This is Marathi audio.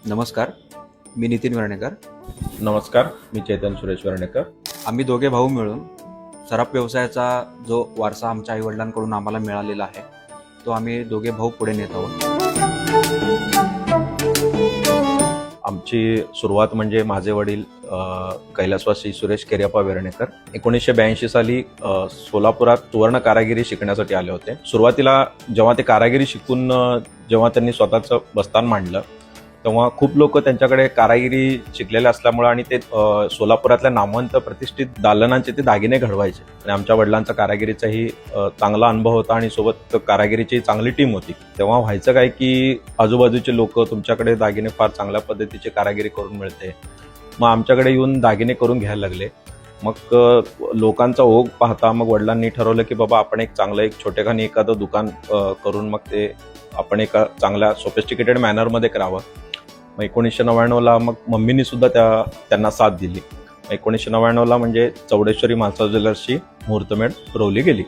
नमस्कार, मी नितीन वर्णेकर. नमस्कार, मी चेतन सुरेश वर्णेकर. आम्ही दोघे भाऊ मिळून सराफ व्यवसायाचा जो वारसा आमच्या आईवडिलांकडून आम्हाला मिळालेला आहे तो आम्ही दोघे भाऊ पुढे नेत आहोत. आमची सुरुवात म्हणजे माझे वडील कैलासवासी सुरेश केरियाप्पा वर्णेकर 1982 साली सोलापुरात सुवर्ण कारागिरी शिकण्यासाठी आले होते. सुरुवातीला जेव्हा ते कारागिरी शिकून जेव्हा त्यांनी स्वतःचं बस्तान मांडलं तेव्हा खूप लोक त्यांच्याकडे कारागिरी शिकलेले असल्यामुळे आणि ते सोलापुरातल्या नामवंत प्रतिष्ठित दालनांचे ते दागिने घडवायचे आणि आमच्या वडिलांचा कारागिरीचाही चांगला अनुभव होता आणि सोबत कारागिरीची चांगली टीम होती. तेव्हा व्हायचं काय की आजूबाजूचे लोक तुमच्याकडे दागिने फार चांगल्या पद्धतीचे कारागिरी करून मिळते, मग आमच्याकडे येऊन दागिने करून घ्यायला लागले. मग लोकांचा ओघ पाहता मग वडिलांनी ठरवलं की बाबा आपण एक छोटेखानी एखादं दुकान करून मग ते आपण एका चांगल्या सोफिस्टिकेटेड मॅनरमध्ये करावं. मग 1999ला मग मम्मीनी सुद्धा त्यांना साथ दिली. 1999ला म्हणजे चौडेश्वरी माणसा ज्वेलर्सची मुहूर्तमेढ पुरवली गेली.